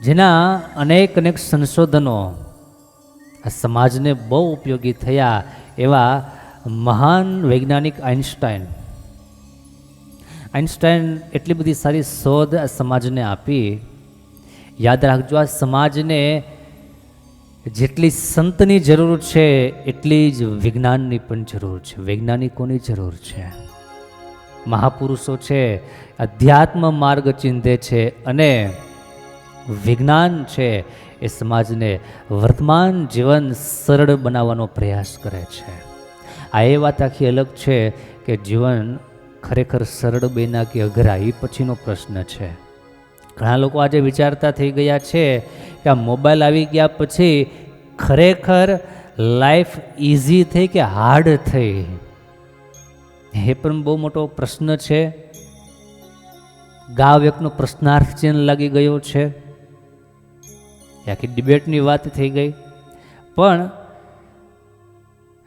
જેના અનેક સંશોધનો આ સમાજને બહુ ઉપયોગી થયા એવા મહાન વૈજ્ઞાનિક આઇન્સ્ટાઈન એટલી બધી સારી શોધ આ સમાજને આપી. યાદ રાખજો, આ સમાજને જેટલી સંતની જરૂર છે એટલી જ વિજ્ઞાનની પણ જરૂર છે, વૈજ્ઞાનિકોની જરૂર છે. મહાપુરુષો છે, અધ્યાત્મ માર્ગ ચિંધે છે અને વિજ્ઞાન છે એ સમાજને વર્તમાન જીવન સરળ બનાવવાનો પ્રયાસ કરે છે. આ એ વાત આખી અલગ છે કે જીવન ખરેખર સરળ બન્યા કે અઘરા એ પછીનો પ્રશ્ન છે. ઘણા લોકો આજે વિચારતા થઈ ગયા છે કે આ મોબાઈલ આવી ગયા પછી ખરેખર લાઈફ ઇઝી થઈ કે હાર્ડ થઈ, એ પણ બહુ મોટો પ્રશ્ન છે. ગાવ એકનો પ્રશ્નાર્થ ચિહ્ન લાગી ગયો છે. આખી ડિબેટની વાત થઈ ગઈ. પણ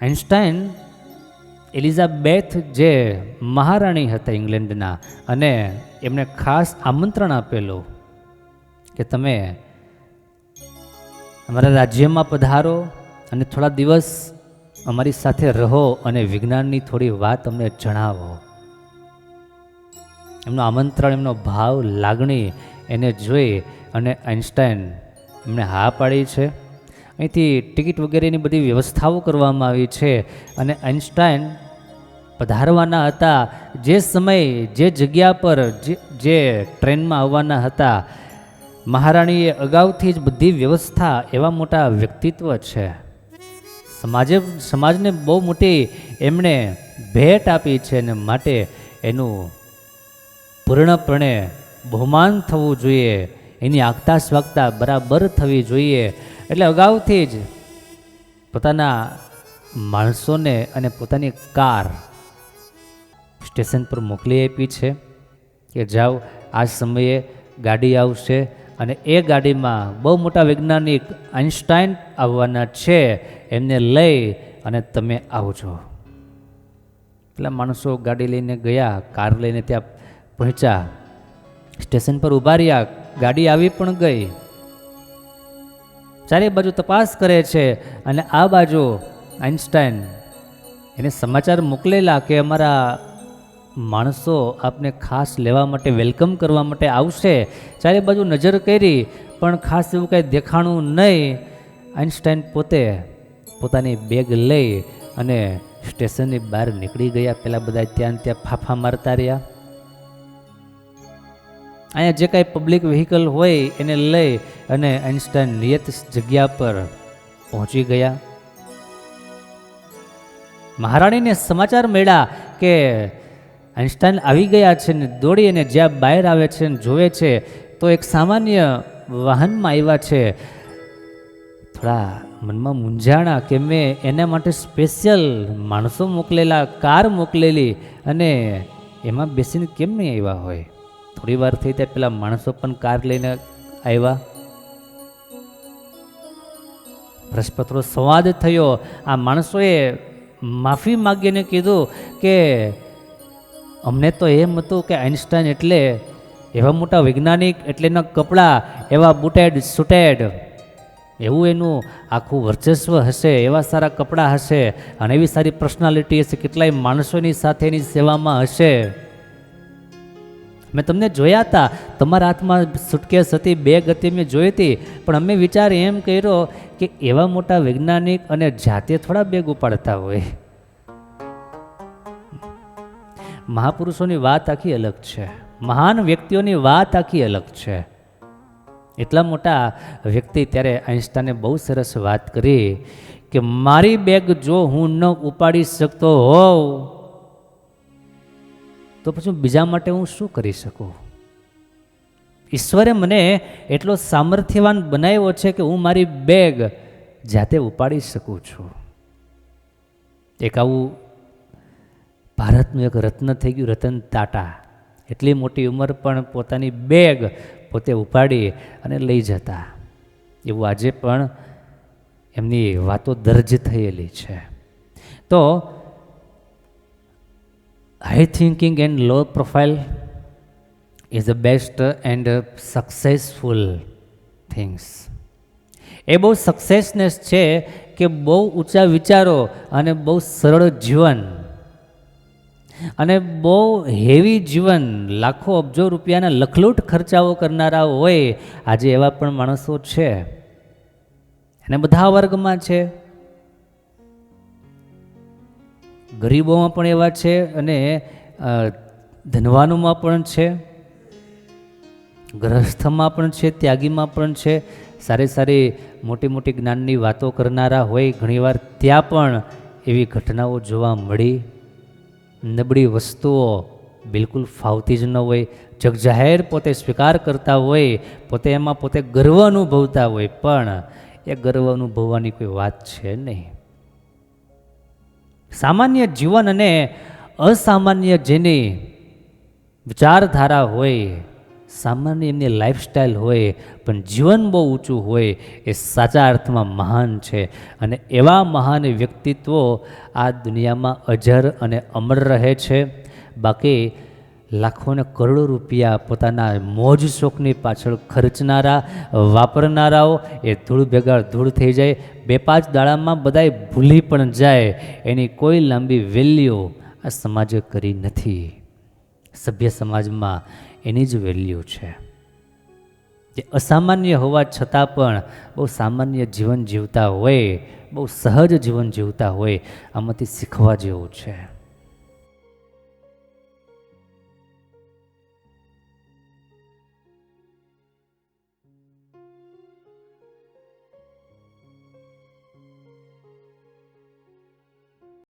આઇન્સ્ટાઈન એલિઝાબેથ જે મહારાણી હતા ઇંગ્લેન્ડના, અને એમને ખાસ આમંત્રણ આપેલું કે તમે અમારા રાજ્યમાં પધારો અને થોડા દિવસ અમારી સાથે રહો અને વિજ્ઞાનની થોડી વાત અમને જણાવો. એમનું આમંત્રણ, એમનો ભાવ, લાગણી એને જોઈ અને આઇન્સ્ટાઈન એમને હા પાડી છે. અહીંથી ટિકિટ વગેરેની બધી વ્યવસ્થાઓ કરવામાં આવી છે અને આઇન્સ્ટાઈન પધારવાના હતા. જે સમય, જે જગ્યા પર, જે ટ્રેનમાં આવવાના હતા, મહારાણીએ અગાઉથી જ બધી વ્યવસ્થા, એવા મોટા વ્યક્તિત્વ છે. સમાજને બહુ મોટી એમણે ભેટ આપી છે અને માટે એનું પૂર્ણપણે બહુમાન થવું જોઈએ, એની આગતા સ્વાગતા બરાબર થવી જોઈએ. એટલે અગાઉથી જ પોતાના માણસોને અને પોતાની કાર સ્ટેશન પર મોકલી આપી છે કે જાઓ, આ સમયે ગાડી આવશે અને એ ગાડીમાં બહુ મોટા વૈજ્ઞાનિક આઇન્સ્ટાઈન આવવાના છે, એમને લઈ અને તમે આવજો. પેલા માણસો ગાડી લઈને ગયા, કાર લઈને ત્યાં પહોંચ્યા, સ્ટેશન પર ઊભા રહ્યા, ગાડી આવી પણ ગઈ. ચારે બાજુ તપાસ કરે છે અને આ બાજુ આઇન્સ્ટાઈન એને સમાચાર મોકલેલા કે અમારા માણસો આપને ખાસ લેવા માટે, વેલકમ કરવા માટે આવશે. ચારે બાજુ નજર કરી પણ ખાસ એવું કાંઈ દેખાણું નહીં. આઇન્સ્ટાઈન પોતે પોતાની બેગ લઈ અને સ્ટેશનની બહાર નીકળી ગયા. પેલા બધા ત્યાં ફાફા મારતા રહ્યા. અહીંયા જે કાંઈ પબ્લિક વ્હીકલ હોય એને લઈ અને આઇન્સ્ટાઈન નિયત જગ્યા પર પહોંચી ગયા. મહારાણીને સમાચાર મળ્યા કે આઇન્સ્ટાઈન આવી ગયા છે ને દોડી અને જ્યાં બહાર આવે છે ને જોવે છે તો એક સામાન્ય વાહનમાં આવ્યા છે. થોડા મનમાં મૂંઝાણા કે મેં એના માટે સ્પેશિયલ માણસો મોકલેલા, કાર મોકલેલી અને એમાં બેસીને કેમ નહીં આવ્યા હોય. થોડી વાર થઈ ત્યાં પેલા માણસો પણ કાર લઈને આવ્યા. પરસ્પર સંવાદ થયો. આ માણસોએ માફી માગીને કીધું કે અમને તો એમ હતું કે આઇન્સ્ટાઈન એટલે એવા મોટા વૈજ્ઞાનિક, એટલે એના કપડાં એવા બુટેડ સુટેડ, એવું એનું આખું વર્ચસ્વ હશે, એવા સારા કપડાં હશે અને એવી સારી પર્સનાલિટી હશે, કેટલાય માણસોની સાથે એની સેવામાં હશે. મેં તમને જોયા હતા, તમારા હાથમાં સુટકેસ હતી, બેગ હતી, મેં જોઈ હતી, પણ અમે વિચાર એમ કર્યો કે એવા મોટા વૈજ્ઞાનિક અને જાતે થોડા બેગ ઉપાડતા હોય. મહાપુરુષોની વાત આખી અલગ છે, મહાન વ્યક્તિઓની વાત આખી અલગ છે. એટલા મોટા વ્યક્તિ, ત્યારે આઇન્સ્ટાઈને બહુ સરસ વાત કરી કે મારી બેગ જો હું ન ઉપાડી શકતો હોઉં તો પછી બીજા માટે હું શું કરી શકું. ઈશ્વરે મને એટલો સામર્થ્યવાન બનાવ્યો છે કે હું મારી બેગ જાતે ઉપાડી શકું છું. એક આવું ભારતનું એક રત્ન થઈ ગયું, રતન ટાટા. એટલી મોટી ઉંમર પણ પોતાની બેગ પોતે ઉપાડી અને લઈ જતા. એવું આજે પણ એમની વાતો દર્જ થયેલી છે. તો high thinking and low profile is the best and successful things. એ બહુ સક્સેસનેસ છે કે બહુ ઊંચા વિચારો અને બહુ સરળ જીવન અને બહુ હેવી જીવન, લાખો અબજો રૂપિયાના લખલૂટ ખર્ચાઓ કરનારા હોય, આજે એવા પણ માણસો છે અને બધા વર્ગમાં છે. ગરીબોમાં પણ એવા છે અને ધનવાનોમાં પણ છે, ગ્રહસ્થમાં પણ છે, ત્યાગીમાં પણ છે. સારી સારી મોટી મોટી જ્ઞાનની વાતો કરનારા હોય, ઘણીવાર ત્યાં પણ એવી ઘટનાઓ જોવા મળી. નબળી વસ્તુઓ બિલકુલ ફાવતી જ ન હોય, જગજાહેર પોતે સ્વીકાર કરતા હોય, પોતે એમાં પોતે ગર્વ અનુભવતા હોય, પણ એ ગર્વ અનુભવવાની કોઈ વાત છે નહીં. સામાન્ય જીવન અને અસામાન્ય જેની વિચારધારા હોય, સામાન્ય એમની લાઈફસ્ટાઈલ હોય, પણ જીવન બહુ ઊંચું હોય, એ સાચા અર્થમાં મહાન છે. અને એવા મહાન વ્યક્તિત્વો આ દુનિયામાં અજર અને અમર રહે છે. બાકી લાખો ને કરોડો રૂપિયા પોતાના મોજ શોખની પાછળ ખર્ચનારા, વાપરનારાઓ એ ધૂળ ભેગા ધૂળ થઈ જાય, 2-5 દાડામાં બધાય ભૂલી પણ જાય. એની કોઈ લાંબી વેલ્યુ આ સમાજે કરી નથી. સભ્ય સમાજમાં એની જ વેલ્યુ છે. જે અસામાન્ય હોવા છતાં પણ બહુ સામાન્ય જીવન જીવતા હોય, બહુ સહજ જીવન જીવતા હોય, આમાંથી શીખવા જેવું છે.